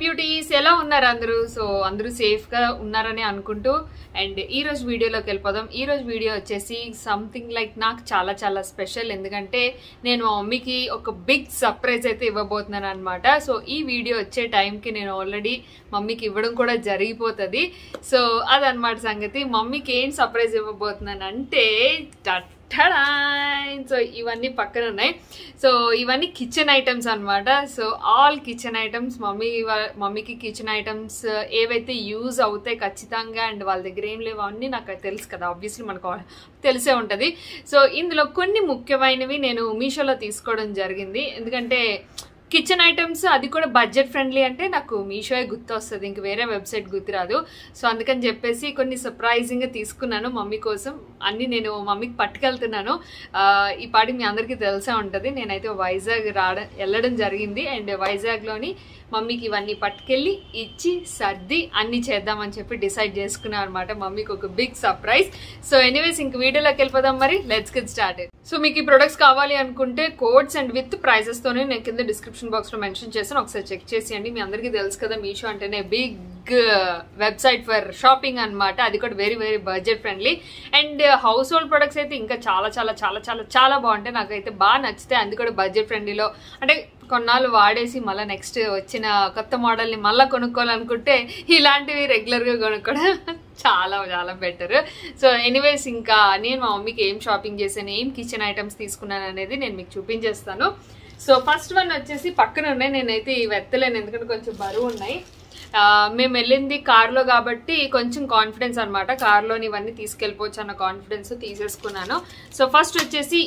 Beauties ఎలా ఉన్నారు అందరూ? సో అందరూ సేఫ్ గా ఉన్నారని అనుకుంటూ అండ్ ఈ రోజు వీడియోలోకి వెళ్ళిపోదాం. ఈ రోజు వీడియో వచ్చేసి సంథింగ్ లైక్ నాకు చాలా చాలా స్పెషల్, ఎందుకంటే నేను మా మమ్మీకి ఒక బిగ్ సర్ప్రైజ్ అయితే ఇవ్వబోతున్నాను అనమాట. సో ఈ వీడియో వచ్చే టైంకి నేను ఆల్రెడీ మమ్మీకి ఇవ్వడం కూడా జరిగిపోతుంది. సో అదనమాట సంగతి. మమ్మీకి ఏం సర్ప్రైజ్ ఇవ్వబోతున్నాను అంటే సో ఇవన్నీ పక్కన ఉన్నాయి. సో ఇవన్నీ కిచెన్ ఐటమ్స్ అనమాట. సో ఆల్ కిచెన్ ఐటమ్స్ మమ్మీకి కిచెన్ ఐటమ్స్ ఏవైతే యూజ్ అవుతాయి ఖచ్చితంగా, అండ్ వాళ్ళ దగ్గర ఏం లేవు అన్నీ నాకు తెలుసు కదా, ఆబ్వియస్లీ మనకు తెలిసే ఉంటుంది. సో ఇందులో కొన్ని ముఖ్యమైనవి నేను మీషోలో తీసుకోవడం జరిగింది. ఎందుకంటే కిచెన్ ఐటమ్స్ అది కూడా బడ్జెట్ ఫ్రెండ్లీ అంటే నాకు మీషోయే గుర్తు వస్తుంది, ఇంక వేరే వెబ్సైట్ గుర్తురాదు. సో అందుకని చెప్పేసి కొన్ని సర్ప్రైజింగ్గా తీసుకున్నాను మమ్మీ కోసం. అన్నీ నేను మమ్మీకి పట్టుకెళ్తున్నాను. ఈ పాటి మీ అందరికీ తెలిసే ఉంటుంది, నేనైతే వైజాగ్ వెళ్ళడం జరిగింది. అండ్ వైజాగ్లోని మమ్మీకి ఇవన్నీ పట్టుకెళ్ళి ఇచ్చి సర్ది అన్ని చేద్దామని చెప్పి డిసైడ్ చేసుకున్నాను అనమాట. మమ్మీకి ఒక బిగ్ సర్ప్రైజ్. సో ఎనీవేస్ ఇంక వీడియోలోకి వెళ్ళిపోదాం, మరి లెట్స్ గెట్ స్టార్టెడ్. సో మీకు ఈ ప్రొడక్ట్స్ కావాలి అనుకుంటే కోడ్స్ అండ్ విత్ ప్రైజెస్ తోనే నేను కింద డిస్క్రిప్షన్ బాక్స్ లో మెన్షన్ చేస్తాను, ఒకసారి చెక్ చేసేయండి. మీ అందరికీ తెలుసు కదా, మీషో అంటేనే బిగ్ వెబ్సైట్ ఫర్ షాపింగ్ అనమాట. అది కూడా very very budget friendly. And house hold products అయితే ఇంకా చాలా చాలా చాలా చాలా చాలా బాగుంటాయి, నాకైతే బాగా నచ్చితే. అది కూడా బడ్జెట్ ఫ్రెండ్లీలో, అంటే కొన్నాళ్ళు వాడేసి మళ్ళీ నెక్స్ట్ వచ్చిన కొత్త మోడల్ని మళ్ళీ కొనుక్కోవాలనుకుంటే ఇలాంటివి రెగ్యులర్గా కొనుక్కోవడం చాలా చాలా బెటర్. సో ఎనీవేస్ ఇంకా నేను మా మమ్మీకి ఏం షాపింగ్ చేశాను, ఏం కిచెన్ ఐటమ్స్ తీసుకున్నాను అనేది నేను మీకు చూపించేస్తాను. సో ఫస్ట్ వన్ వచ్చేసి పక్కన ఉన్నాయి, నేనైతే ఇవి ఎత్తలేను ఎందుకంటే కొంచెం బరువు ఉన్నాయి. మేము వెళ్ళింది కార్లో కాబట్టి కొంచెం కాన్ఫిడెన్స్ అనమాట, కార్లోని ఇవన్నీ తీసుకెళ్ళిపోవచ్చు అన్న కాన్ఫిడెన్స్ తీసేసుకున్నాను. సో ఫస్ట్ వచ్చేసి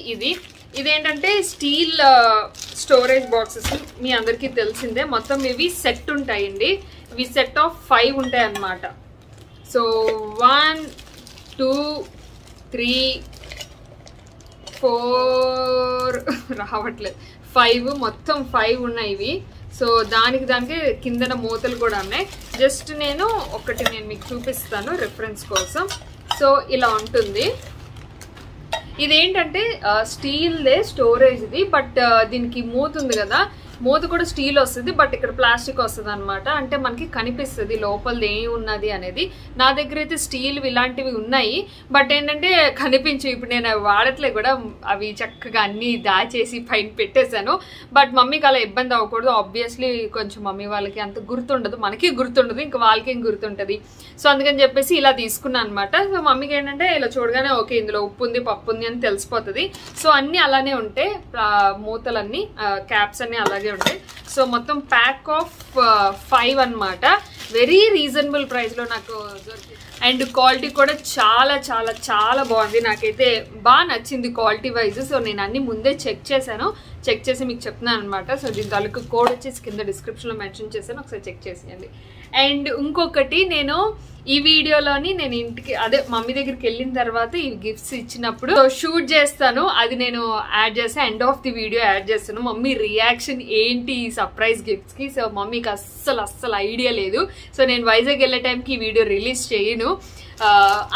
ఇదేంటంటే స్టీల్ స్టోరేజ్ బాక్సెస్, మీ అందరికీ తెలిసిందే. మొత్తం ఇవి సెట్ ఉంటాయండి, ఇవి సెట్ ఆఫ్ 5 ఉంటాయి అన్నమాట. సో 1 2 3 4 రావట్లేదు 5, మొత్తం 5 ఉన్నాయి ఇవి. సో దానికి కిందన మూతలు కూడా ఉన్నాయి. జస్ట్ నేను మీకు చూపిస్తాను రిఫరెన్స్ కోసం. సో ఇలా ఉంటుంది. ఇదేంటంటే స్టీల్దే స్టోరేజ్ది, బట్ దీనికి మూత ఉంది కదా, మూత కూడా స్టీల్ వస్తుంది, బట్ ఇక్కడ ప్లాస్టిక్ వస్తుంది అనమాట. అంటే మనకి కనిపిస్తుంది లోపలది ఏమి ఉన్నది అనేది. నా దగ్గర అయితే స్టీల్ ఇలాంటివి ఉన్నాయి, బట్ ఏంటంటే కనిపించు. ఇప్పుడు నేను అవి వాడట్లే కూడా, అవి చక్కగా అన్ని దాచేసి పైన పెట్టేశాను. బట్ మమ్మీకి అలా ఇబ్బంది అవ్వకూడదు, ఆబ్వియస్లీ కొంచెం మమ్మీ వాళ్ళకి అంత గుర్తుండదు, మనకి గుర్తుండదు, ఇంకా వాళ్ళకి ఏం గుర్తుంటుంది. సో అందుకని చెప్పేసి ఇలా తీసుకున్నాను అనమాట. సో మమ్మీకి ఏంటంటే ఇలా చూడగానే ఓకే ఇందులో ఉప్పు ఉంది పప్పు ఉంది అని తెలిసిపోతుంది. సో అన్నీ అలానే ఉంటాయి, మూతలన్నీ క్యాప్స్ అన్నీ అలాగే ఉంటాయి. సో మొత్తం ప్యాక్ ఆఫ్ 5 అన్నమాట. వెరీ రీజనబుల్ ప్రైస్ లో నాకు దొరికింది. అండ్ క్వాలిటీ కూడా చాలా చాలా చాలా బాగుంది, నాకైతే బాగా నచ్చింది క్వాలిటీ వైజ్. సో నేను అన్ని ముందే చెక్ చేసి మీకు చెప్తున్నాను అనమాట. సో దీని తాలూకు కోడ్ వచ్చేసి కింద డిస్క్రిప్షన్ లో మెన్షన్ చేశాను, ఒకసారి చెక్ చేసేయండి. అండ్ ఇంకొకటి, నేను ఈ వీడియోలోని నేను ఇంటికి మమ్మీ దగ్గరికి వెళ్ళిన తర్వాత ఈ గిఫ్ట్స్ ఇచ్చినప్పుడు షూట్ చేస్తాను, అది నేను యాడ్ చేసి end of the video add చేస్తాను. మమ్మీ రియాక్షన్ ఏంటి ఈ సర్ప్రైజ్ గిఫ్ట్స్ కి. సో మమ్మీకి అస్సలు ఐడియా లేదు. సో నేను వైజాగ్ వెళ్ళే టైంకి ఈ వీడియో రిలీజ్ చేయను,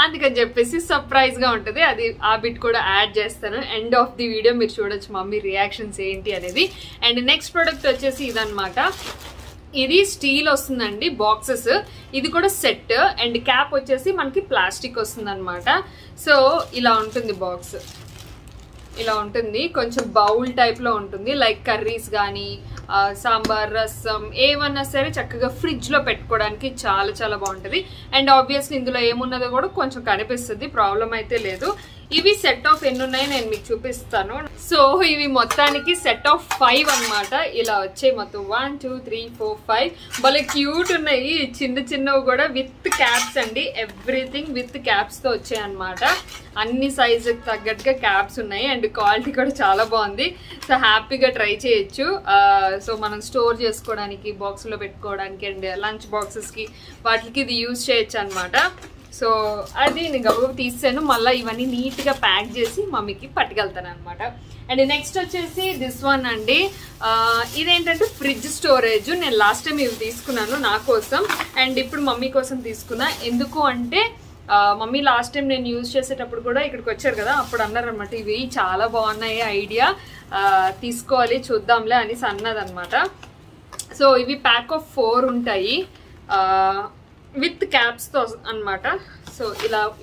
అందుకని చెప్పేసి సర్ప్రైజ్ గా ఉంటుంది. అది ఆ బిట్ కూడా యాడ్ చేస్తాను. ఎండ్ ఆఫ్ ది వీడియో మీరు చూడొచ్చు మమ్మీ రియాక్షన్స్ ఏంటి అనేది. అండ్ నెక్స్ట్ ప్రోడక్ట్ వచ్చేసి ఇదన్నమాట. ఇది స్టీల్ వస్తుందండి బాక్సెస్, ఇది కూడా సెట్. అండ్ క్యాప్ వచ్చేసి మనకి ప్లాస్టిక్ వస్తుంది అనమాట. సో ఇలా ఉంటుంది బాక్స్, ఇలా ఉంటుంది, కొంచెం బౌల్ టైప్ లో ఉంటుంది. లైక్ కర్రీస్ కానీ సాంబార్ రసం ఏమన్నా సరే చక్కగా ఫ్రిడ్జ్ లో పెట్టుకోవడానికి చాలా చాలా బాగుంటుంది. అండ్ ఆబ్వియస్లీ ఇందులో ఏమున్నదో కూడా కొంచెం కనిపిస్తుంది, ప్రాబ్లం అయితే లేదు. ఇవి సెట్ ఆఫ్ ఎన్ని ఉన్నాయి నేను మీకు చూపిస్తాను. సో ఇవి మొత్తానికి సెట్ ఆఫ్ 5 అన్నమాట. ఇలా వచ్చాయి మొత్తం 1 2 3 4 5. భలే క్యూట్ ఉన్నాయి, చిన్నవి కూడా విత్ క్యాప్స్ అండి. ఎవ్రీథింగ్ విత్ క్యాప్స్ తో వచ్చాయి అనమాట. అన్ని సైజుకి తగ్గట్టుగా క్యాప్స్ ఉన్నాయి. అండ్ క్వాలిటీ కూడా చాలా బాగుంది. సో హ్యాపీగా ట్రై చేయొచ్చు. సో మనం స్టోర్ చేసుకోవడానికి, బాక్స్ లో పెట్టుకోవడానికి, అండ్ లంచ్ బాక్సెస్ కి వాటికి ఇది యూజ్ చేయొచ్చు అనమాట. సో అది నేను గబగబా తీసాను, మళ్ళీ ఇవన్నీ నీట్ గా ప్యాక్ చేసి మమ్మీకి పట్టుకెళ్తాను అనమాట. అండ్ నెక్స్ట్ వచ్చేసి దిస్ వన్ అండి. ఇదేంటంటే ఫ్రిడ్జ్ స్టోరేజ్. నేను లాస్ట్ టైం ఇవి తీసుకున్నాను నా కోసం, అండ్ ఇప్పుడు మమ్మీ కోసం తీసుకున్నా. ఎందుకు అంటే మమ్మీ లాస్ట్ టైం నేను యూజ్ చేసేటప్పుడు కూడా ఇక్కడికి వచ్చారు కదా, అప్పుడు అన్నారనమాట ఇవి చాలా బాగున్నాయి, ఐడియా తీసుకోవాలి చూద్దాంలే అనేసి అన్నదనమాట. సో ఇవి ప్యాక్ ఆఫ్ 4 ఉంటాయి విత్ క్యాప్స్తో అనమాట. సో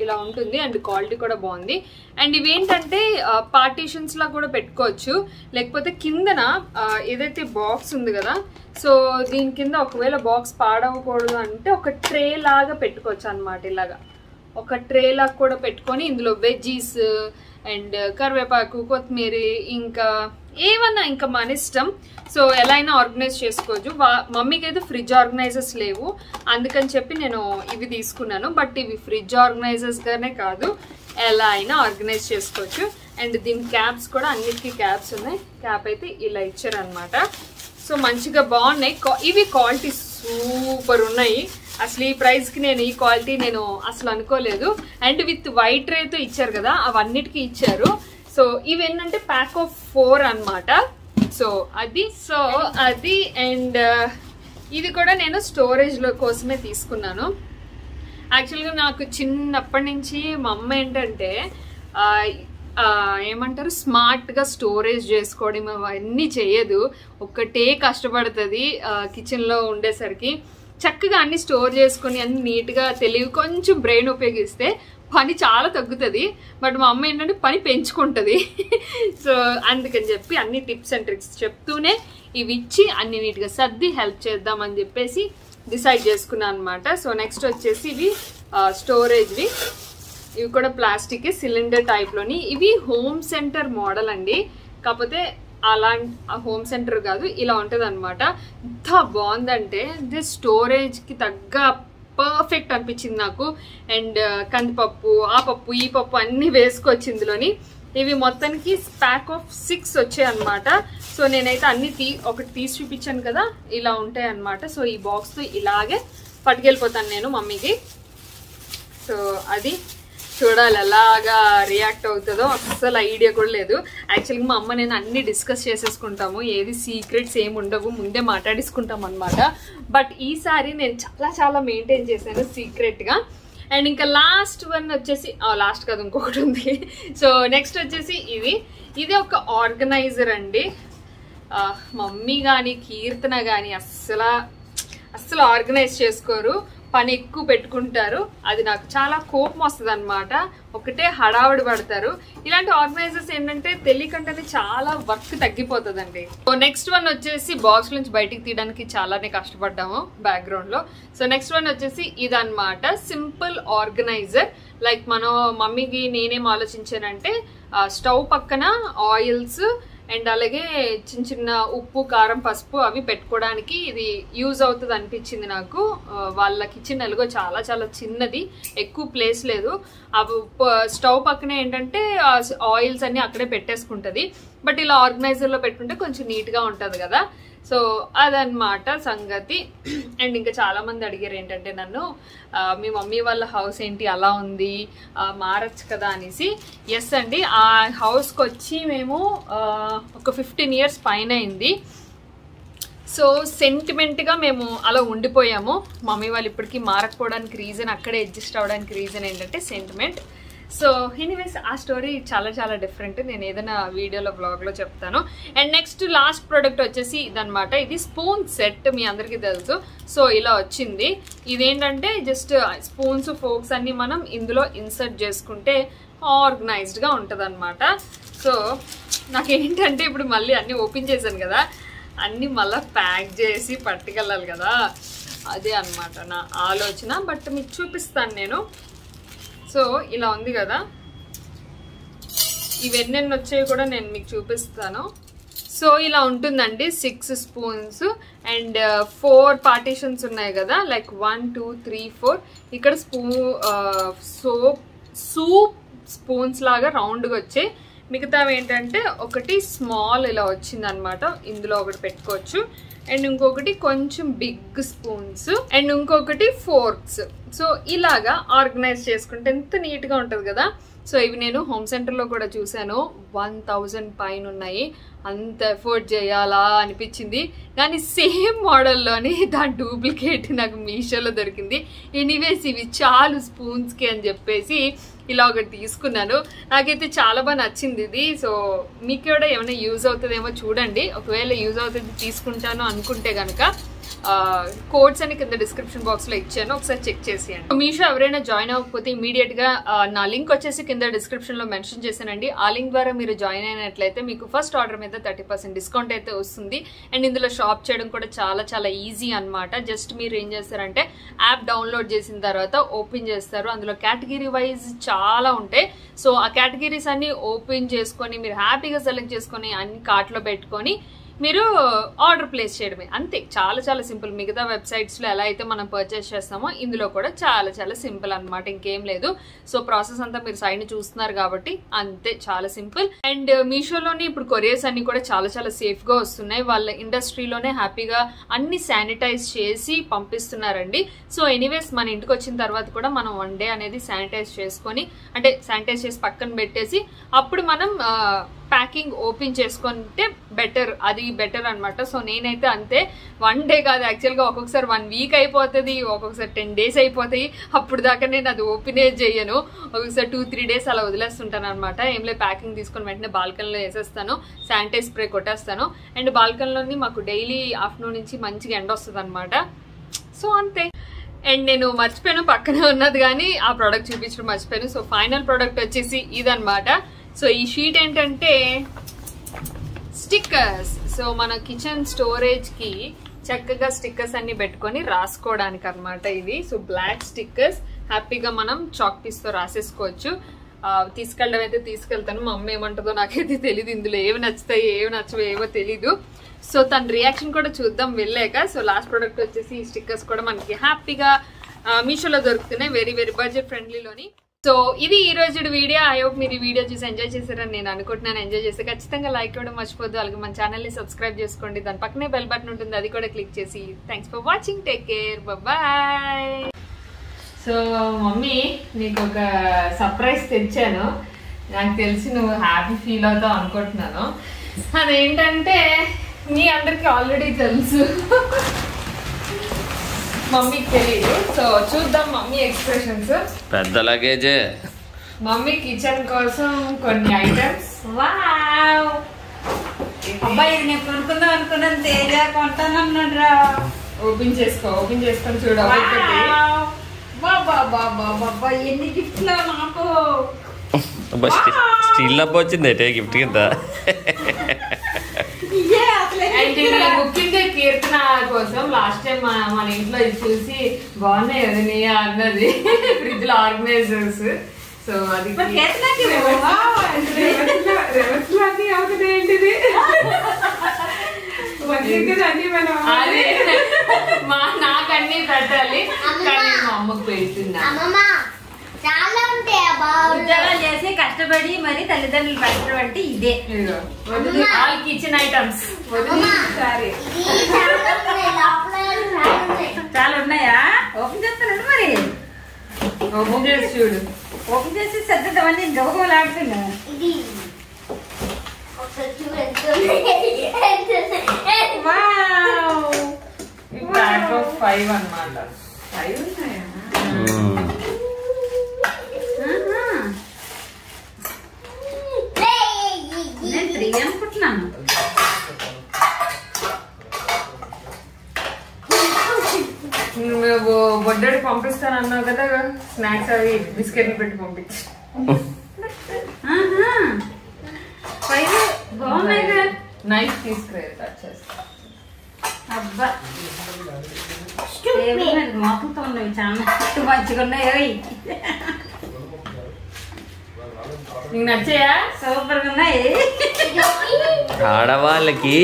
ఇలా ఉంటుంది అండ్ క్వాలిటీ కూడా బాగుంది. అండ్ ఇవేంటంటే పార్టీషన్స్లా కూడా పెట్టుకోవచ్చు, లేకపోతే కిందన ఏదైతే బాక్స్ ఉంది కదా, సో దీని కింద ఒకవేళ బాక్స్ పాడవకూడదు అంటే ఒక ట్రే లాగా పెట్టుకోవచ్చు అనమాట. ఇలాగా ఒక ట్రే లాగా కూడా పెట్టుకొని ఇందులో వెజ్జీస్ అండ్ కరివేపాకు, కొత్తిమీర, ఇంకా ఏమన్నా ఇంకా మన ఇష్టం. సో ఎలా అయినా ఆర్గనైజ్ చేసుకోవచ్చు. మమ్మీకి అయితే ఫ్రిడ్జ్ ఆర్గనైజర్స్ లేవు, అందుకని చెప్పి నేను ఇవి తీసుకున్నాను. బట్ ఇవి ఫ్రిడ్జ్ ఆర్గనైజర్స్గానే కాదు, ఎలా అయినా ఆర్గనైజ్ చేసుకోవచ్చు. అండ్ దీని క్యాప్స్ కూడా అన్నిటికీ క్యాప్స్ ఉన్నాయి. క్యాప్ అయితే ఇలా ఇచ్చారనమాట. సో మంచిగా బాగున్నాయి. ఇవి క్వాలిటీ సూపర్ ఉన్నాయి. అసలు ఈ ప్రైస్కి నేను ఈ క్వాలిటీ నేను అసలు అనుకోలేదు. అండ్ విత్ వైట్ ట్రేతో ఇచ్చారు కదా, అవన్నిటికీ ఇచ్చారు. సో ఇవి ఏంటంటే ప్యాక్ ఆఫ్ 4 అనమాట. సో అది అండ్ ఇది కూడా నేను స్టోరేజ్లో కోసమే తీసుకున్నాను. యాక్చువల్గా నాకు చిన్నప్పటి నుంచి మా అమ్మ ఏంటంటే ఏమంటారు స్మార్ట్గా స్టోరేజ్ చేసుకోవడం అవన్నీ చేయదు, ఒక్కటే కష్టపడుతుంది కిచెన్లో ఉండేసరికి. చక్కగా అన్ని స్టోర్ చేసుకొని అన్ని నీట్గా తెలివి కొంచెం బ్రెయిన్ ఉపయోగిస్తే పని చాలా తగ్గుతుంది. బట్ మా అమ్మ ఏంటంటే పని పెంచుకుంటుంది. సో అందుకని చెప్పి అన్ని టిప్స్ అండ్ ట్రిక్స్ చెప్తూనే ఇవి ఇచ్చి అన్ని నీట్గా సర్ది హెల్ప్ చేద్దామని చెప్పేసి డిసైడ్ చేసుకున్నాను అనమాట. సో నెక్స్ట్ వచ్చేసి ఇవి స్టోరేజ్వి. ఇవి కూడా ప్లాస్టిక్ సిలిండర్ టైప్లోని. ఇవి హోమ్ సెంటర్ మోడల్ అండి, కాకపోతే హోమ్ సెంటర్ కాదు, ఇలా ఉంటుంది అనమాట. ఎంత బాగుందంటే ఇది స్టోరేజ్కి తగ్గ పర్ఫెక్ట్ అనిపించింది నాకు. అండ్ కందిపప్పు, ఆ పప్పు, ఈ పప్పు అన్నీ వేసుకోవచ్చు ఇందులోని. ఇవి మొత్తానికి ప్యాక్ ఆఫ్ 6 వచ్చాయి అనమాట. సో నేనైతే అన్ని ఒకటి తీసి చూపించాను కదా, ఇలా ఉంటాయి అనమాట. సో ఈ బాక్స్తో ఇలాగే పట్టుకెళ్ళిపోతాను నేను మమ్మీకి. సో అది చూడాలి ఎలాగా రియాక్ట్ అవుతుందో, అస్సలు ఐడియా కూడా లేదు. యాక్చువల్గా మా అమ్మ నేను అన్ని డిస్కస్ చేసేసుకుంటాము, ఏది సీక్రెట్స్ ఏమి ఉండవు, ముందే మాట్లాడేసుకుంటాం అనమాట. బట్ ఈసారి నేను చాలా మెయింటైన్ చేశాను సీక్రెట్గా. అండ్ ఇంకా లాస్ట్ వన్ వచ్చేసి లాస్ట్ కాదు ఇంకొకటి ఉంది. సో నెక్స్ట్ వచ్చేసి ఇది ఒక ఆర్గనైజర్ అండి. మమ్మీ కానీ కీర్తన కానీ అస్సలు ఆర్గనైజ్ చేసుకోరు, పని ఎక్కువ పెట్టుకుంటారు. అది నాకు చాలా కోపం వస్తుంది అనమాట, ఒకటే హడావుడి పడతారు. ఇలాంటి ఆర్గనైజర్స్ ఏంటంటే తెలియకుండానే చాలా వర్క్ తగ్గిపోతుందండి. సో నెక్స్ట్ వన్ వచ్చేసి బాక్స్ నుంచి బయటికి తీయడానికి చాలానే కష్టపడ్డాము బ్యాక్గ్రౌండ్ లో. సో నెక్స్ట్ వన్ వచ్చేసి ఇదన్నమాట, సింపుల్ ఆర్గనైజర్. లైక్ మనం మమ్మీకి నేనేం ఆలోచించానంటే స్టవ్ పక్కన ఆయిల్స్ అండ్ అలాగే చిన్న ఉప్పు, కారం, పసుపు అవి పెట్టుకోవడానికి ఇది యూజ్ అవుతుంది అనిపించింది నాకు. వాళ్ళ కిచెన్ ఎలాగో చాలా చిన్నది, ఎక్కువ ప్లేస్ లేదు. అవి స్టవ్ పక్కనే ఏంటంటే ఆయిల్స్ అన్ని అక్కడే పెట్టేసుకుంటుంది. బట్ ఇలా ఆర్గనైజర్లో పెట్టుకుంటే కొంచెం నీట్గా ఉంటుంది కదా. సో అదనమాట సంగతి. అండ్ ఇంకా చాలా మంది అడిగారు ఏంటంటే నన్ను, మీ మమ్మీ వాళ్ళ హౌస్ ఏంటి అలా ఉంది, మారచ్చు కదా అనేసి. ఎస్ అండి, ఆ హౌస్కి వచ్చి మేము ఒక 15 years పైన అయింది. సో సెంటిమెంట్గా మేము అలా ఉండిపోయాము. మమ్మీ వాళ్ళు ఇప్పటికీ మారకపోవడానికి రీజన్, అక్కడే అడ్జస్ట్ అవ్వడానికి రీజన్ ఏంటంటే సెంటిమెంట్. సో ఎనీవేస్ ఆ స్టోరీ చాలా డిఫరెంట్, నేను ఏదైనా వీడియోలో బ్లాగ్లో చెప్తాను. అండ్ నెక్స్ట్ లాస్ట్ ప్రోడక్ట్ వచ్చేసి ఇదనమాట. ఇది స్పూన్ సెట్, మీ అందరికీ తెలుసు. సో ఇలా వచ్చింది. ఇదేంటంటే జస్ట్ స్పూన్స్, ఫోక్స్ అన్ని మనం ఇందులో ఇన్సర్ట్ చేసుకుంటే ఆర్గనైజ్డ్గా ఉంటుంది అనమాట. సో నాకేంటంటే ఇప్పుడు మళ్ళీ అన్నీ ఓపెన్ చేశాను కదా, అన్నీ మళ్ళీ ప్యాక్ చేసి పట్టుకెళ్ళాలి కదా, అదే అనమాట నా ఆలోచన. బట్ మీకు చూపిస్తాను నేను. సో ఇలా ఉంది కదా, ఇవన్నీ వచ్చాయి కూడా నేను మీకు చూపిస్తాను. సో ఇలా ఉంటుందండి, 6 spoons అండ్ 4 పార్టీషన్స్ ఉన్నాయి కదా, లైక్ 1 2 3 4. ఇక్కడ సూప్ స్పూన్స్ లాగా రౌండ్గా వచ్చాయి. మిగతా ఏంటంటే ఒకటి స్మాల్ ఇలా వచ్చింది అనమాట, ఇందులో ఒకటి పెట్టుకోవచ్చు. అండ్ ఇంకొకటి కొంచెం బిగ్ స్పూన్స్ అండ్ ఇంకొకటి ఫోర్క్స్. సో ఇలాగా ఆర్గనైజ్ చేసుకుంటే ఎంత నీట్గా ఉంటుంది కదా. సో ఇవి నేను హోమ్ సెంటర్లో కూడా చూశాను, 1000 పైన ఉన్నాయి. అంత ఎఫోర్డ్ చేయాలా అనిపించింది. కానీ సేమ్ మోడల్లోని దాని డూప్లికేట్ నాకు మీషోలో దొరికింది. ఎనీవేస్ ఇవి చాలు స్పూన్స్కి అని చెప్పేసి ఇలా ఒకటి తీసుకున్నాను. నాకైతే చాలా బాగా నచ్చింది ఇది. సో మీకు కూడా ఏమైనా యూజ్ అవుతుందేమో చూడండి. ఒకవేళ యూజ్ అవుతుంది తీసుకుంటాను అనుకుంటే కనుక కోడ్స్ అని కింద డిస్క్రిప్షన్ బాక్స్ లో ఇచ్చాను, ఒకసారి చెక్ చేసేయండి. మీషో ఎవరైనా జాయిన్ అవ్వకపోతే ఇమీడియట్ గా నా లింక్ వచ్చేసి కింద డిస్క్రిప్షన్ లో మెన్షన్ చేశానండి. ఆ లింక్ ద్వారా మీరు జాయిన్ అయినట్లయితే మీకు ఫస్ట్ ఆర్డర్ మీద 30% డిస్కౌంట్ అయితే వస్తుంది. అండ్ ఇందులో షాప్ చేయడం కూడా చాలా చాలా ఈజీ అనమాట. జస్ట్ మీరు ఏం చేస్తారంటే యాప్ డౌన్లోడ్ చేసిన తర్వాత ఓపెన్ చేస్తారు. అందులో కేటగిరీ వైజ్ చాలా ఉంటాయి. సో ఆ కేటగిరీస్ అన్ని ఓపెన్ చేసుకొని మీరు హ్యాపీగా సెలెక్ట్ చేసుకొని అన్ని కార్ట్ లో పెట్టుకొని మీరు ఆర్డర్ ప్లేస్ చేయడమే, అంతే. చాలా చాలా సింపుల్. మిగతా వెబ్సైట్స్లో ఎలా అయితే మనం పర్చేస్ చేస్తామో ఇందులో కూడా చాలా చాలా సింపుల్ అనమాట, ఇంకేం లేదు. సో ప్రాసెస్ అంతా మీరు సైడ్ చూస్తున్నారు కాబట్టి అంతే, చాలా సింపుల్. అండ్ మీషోలోని ఇప్పుడు కొరియర్స్ అన్ని కూడా చాలా చాలా సేఫ్గా వస్తున్నాయి. వాళ్ళ ఇండస్ట్రీలోనే హ్యాపీగా అన్ని శానిటైజ్ చేసి పంపిస్తున్నారండి. సో ఎనీవేస్ మన ఇంటికి వచ్చిన తర్వాత కూడా మనం 1 డే అనేది శానిటైజ్ చేసుకొని, అంటే శానిటైజ్ చేసి పక్కన పెట్టేసి అప్పుడు మనం ప్యాకింగ్ ఓపెన్ చేసుకుంటే బెటర్, అది బెటర్ అనమాట. సో నేనైతే అంతే, 1 డే కాదు యాక్చువల్గా, ఒక్కొక్కసారి 1 వీక్ అయిపోతుంది, ఒక్కొక్కసారి 10 days అయిపోతాయి. అప్పుడు దాకా నేను అది ఓపెనే చేయను. ఒక్కొక్కసారి 2-3 days అలా వదిలేస్తుంటాను అనమాట. ఏం లేదు, ప్యాకింగ్ తీసుకొని వెంటనే బాల్కనీలో వేసేస్తాను, శానిటైజ్ స్ప్రే కొట్టేస్తాను. అండ్ బాల్కనీలోని మాకు డైలీ ఆఫ్టర్నూన్ నుంచి మంచిగా ఎండ వస్తుంది అనమాట. సో అంతే. అండ్ నేను మర్చిపోయాను, పక్కనే ఉన్నది కానీ ఆ ప్రోడక్ట్ చూపించడం మర్చిపోయాను. సో ఫైనల్ ప్రోడక్ట్ వచ్చేసి ఇదనమాట. సో ఈ షీట్ ఏంటంటే స్టిక్కర్స్. సో మన కిచెన్ స్టోరేజ్ కి చక్కగా స్టిక్కర్స్ అన్ని పెట్టుకొని రాసుకోవడానికి అనమాట ఇవి. సో బ్లాక్ స్టిక్కర్స్ హ్యాపీగా మనం చాక్ పీస్ తో రాసేసుకోవచ్చు. తీసుకెళ్ళడం అయితే తీసుకెళ్తాను, మా అమ్మ ఏమంటుందో నాకైతే తెలియదు. ఇందులో ఏవి నచ్చుతాయి ఏవి నచ్చవో ఏవో తెలీదు. సో తన రియాక్షన్ కూడా చూద్దాం వెళ్ళాక. సో లాస్ట్ ప్రోడక్ట్ వచ్చేసి ఈ స్టిక్కర్స్ కూడా మనకి హ్యాపీగా మీషోలో దొరుకుతున్నాయి, వెరీ వెరీ బడ్జెట్ ఫ్రెండ్లీలోని. సో ఇది ఈ రోజు వీడియో. ఐ హోప్ మీరు ఈ వీడియో చూసి ఎంజాయ్ చేశారని నేను అనుకుంటున్నాను. ఎంజాయ్ చేస్తే ఖచ్చితంగా లైక్ ఇవ్వడం మర్చిపోద్దు. అలాగే మన ఛానల్ని సబ్స్క్రైబ్ చేసుకోండి, దాని పక్కనే బెల్ బటన్ ఉంటుంది, అది కూడా క్లిక్ చేసి. Thanks for watching, take care, bye. So mummy నీకు ఒక సర్ప్రైజ్ తెచ్చాను. నాకు తెలిసి నువ్వు హ్యాపీ ఫీల్ అవుతావు అనుకుంటున్నాను. అదేంటంటే మీ అందరికి ఆల్రెడీ తెలుసు, మమ్మీకి తెలియదు. సో చూద్దాం మమ్మీ ఎక్స్ప్రెషన్స్. పెద్ద లగేజే. మమ్మీ కిచెన్ కోసం కొన్ని ఐటమ్స్. వావ్, అబ్బాయి ఇది నేను కొనుక్కుందాం అనుకున్నాను, తేజ కొంటానన్నాడు రా. ఓపెన్ చేసుకొని చూడ. బాబా ఎన్ని గిఫ్ట్ లో నాకు. స్టీల్ డబ్బా వచ్చింది గిఫ్ట్ కింద. ముఖ్యంగా కీర్తన కోసం లాస్ట్ టైం మన ఇంట్లో ఇది చూసి బాగున్నాయి అది నీ అన్నది, ఫ్రిడ్జ్ లో ఆర్గనైజర్స్. సో అది ఏంటిది నాకన్నీ పెట్టాలి, కానీ మా అమ్మకు పెడుతున్నా. ఉద్యోగాలు చేసి కష్టపడి మరి తల్లిదండ్రులు పెట్టడం అంటే ఇదే. ఆల్ కిచెన్ ఐటమ్స్ చాలా ఉన్నాయా? ఓపెన్ చేస్తానండి మరి. ఓపెన్ చేసి చూడు. ఓపెన్ చేసి సర్దిద్దామని గౌరవలాడుతున్నా. ప్యాక్ ఆఫ్ 5 అన్నమాట. 5 ఉన్నాయా? నేను 3 అనుకుంటున్నాను. నువ్వు బొడ్డడి పంపిస్తానన్నావు కదా, స్నాక్స్ అవి బిస్కెట్లు పెట్టి పంపించు. బాగున్నాయి కదా. నైఫ్ తీసుకురా, కట్ చేస్తా. అబ్బా మొత్తంతో ఉన్నవి చాలా మంచిగా ఉన్నాయి. నీకు నచ్చాయా? సూపర్ గా ఉన్నాయి. ఆడవాళ్ళకి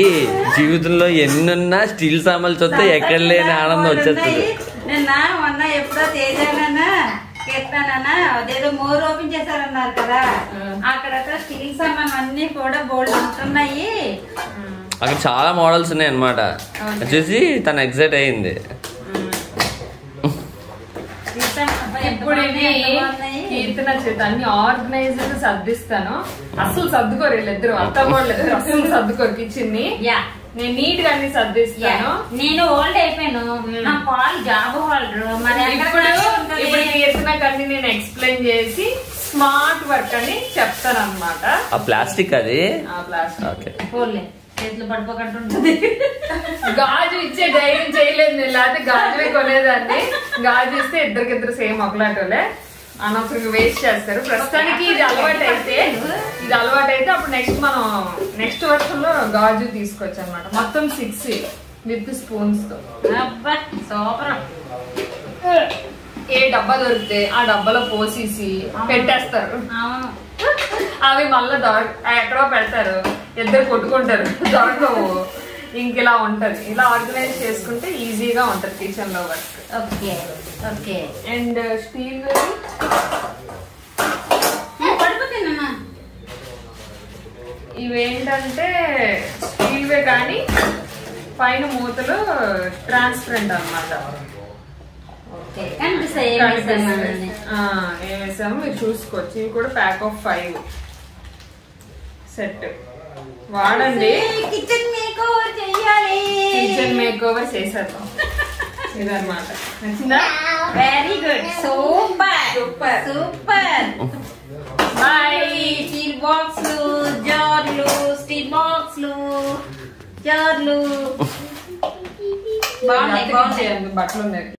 జీవితంలో ఎన్నున్నా స్టీల్ సామాన్లు చూస్తే ఎక్కడ లేని ఆనందం వచ్చేస్తుంది. నిన్న మొన్న ఎప్పుడో తేజానన్నా కీర్తనన్నా అదేదో మోర్ ఓపెన్ చేశారన్నారు కదా, అక్కడ స్టీల్ సామాన్ అన్ని కూడా బోల్డ్ ఉంటున్నాయి. అక్కడ చాలా మోడల్స్ ఉన్నాయి అన్నమాట. వచ్చేసి తను ఎగ్జైట్ అయింది. ఇప్పుడు ఇది కీర్తన చేత అన్ని ఆర్గనైజ్డ్ సర్దిస్తాను. అసలు సర్దుకోరు వీళ్ళిద్దరు, అత్త వాళ్ళు ఇద్దరు అసలు సర్దుకోరు కిచెన్ ని. నేను నీట్ గా అన్ని సర్దిస్తాను. నేను ఓల్డ్ అయిపోయాను, నా పాలు జాబ్ హోల్డర్. మరి ఇప్పుడు కీర్తనకు అన్ని నేను ఎక్స్ప్లెయిన్ చేసి స్మార్ట్ వర్క్ అని చెప్తాను అనమాట. ఆ ప్లాస్టిక్ అది ప్లాస్టిక్ చేతులు పడిపోకుంటుంటది. గాజు ఇచ్చే ధైర్యం చేయలేదు నేను, లేకపోతే గాజువే కొనేదాన్ని. గాజు ఇస్తే ఇద్దరికిద్దరు సేమ్ ఒకలాంటి అనవసరంగా వేస్ట్ చేస్తారు. ప్రస్తుతానికి ఇది అలవాటు అయితే అప్పుడు నెక్స్ట్ వర్షంలో గాజు తీసుకోవచ్చు అనమాట. మొత్తం 6 విత్ స్పూన్స్ తో. సూపర్. ఏ డబ్బా దొరికితే ఆ డబ్బాలో పోసేసి పెట్టేస్తారు. అవి మళ్ళా ఎక్కడో పెడతారు, ఇద్దరు కొట్టుకుంటారు, దొరకవు. ఇంకిలా ఉంటది. ఇలా ఆర్గనైజ్ చేసుకుంటే ఈజీగా ఉంటది కిచెన్ లో work. Okay okay. And steel ఇవేంటంటే స్టీల్వే కానీ పైన మూతలు ట్రాన్స్పరెంట్ అన్నమాట. ఏమేసాము మీరు చూసుకోవచ్చు. ఇవి కూడా ప్యాక్ ఆఫ్ 5 సెట్ వాడండి. కిచెన్ మేక్ ఓవర్ చేయాలి. కిచెన్ మేక్ ఓవర్ చేసేద్దాం. ఇదన్నమాట. నచ్చిందా? Very good. Super super super. Bye. Steel బాక్స్లు, జార్లు, స్టీల్ బాక్స్లు, జార్లు బాగున్నాయి. బట్టలు ఉన్నాయి.